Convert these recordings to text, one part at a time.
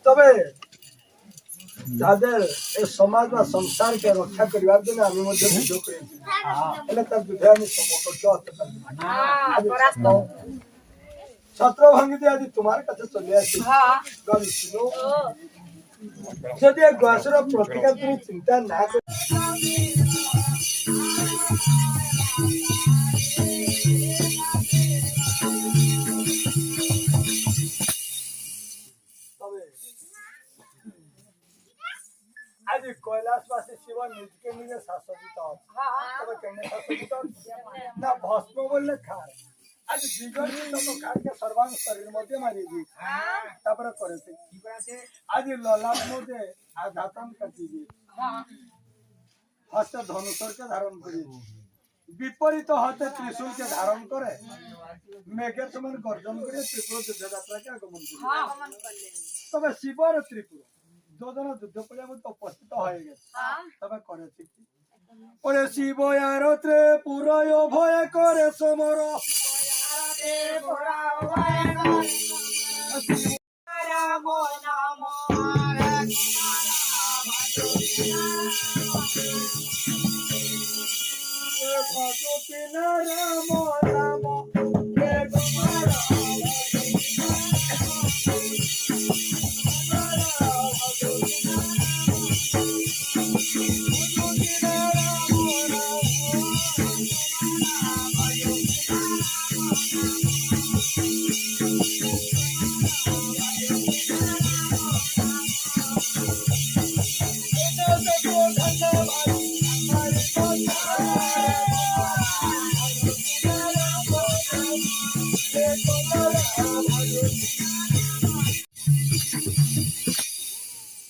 তবে তাদের এই সমাজ বা সংসারকে রক্ষা করিবার জন্য আমি মধ্যে যুদ্ধ করেছি তাহলে তার যুদ্ধে আমি সমকক্ষ হতে পারি ছত্র ভাঙ্গি দিয়ে আজ তোমার কাছে চলে আসি যদি গ্যাসের প্রতিকার তুমি চিন্তা না করি আজ কৈলাসবাসী শিব নিজকে নিজে শাসিত তবে কেন শাসিত না ভস্ম বললে খায় আজ বিগত খাকে সর্বাঙ্গ শরীর মধ্যে মারি দিই তারপরে করেছে আজ ললাট মধ্যে আঘাতন কাটি দিই হস্তে ধনুষরকে ধারণ করি বিপরীত হতে ত্রিশূলকে ধারণ করে মেঘের সমান গর্জন করে ত্রিপুর যুদ্ধযাত্রাকে আগমন করি তবে শিবর ত্রিপুর দুজন যুদ্ধ করে উপস্থিত হয়ে গেছে তবে করেছে কি ওরে শিব আর ত্রিপুরয় ভয় করে সমর রাম নাম ভগবতী রাম রাম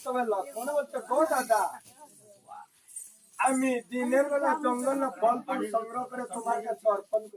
তবে লক্ষণ বলছে গো দাদা আমি দিনের বেলা জঙ্গল ফল ফুল সংগ্রহ করে তোমার কাছে অর্পণ করি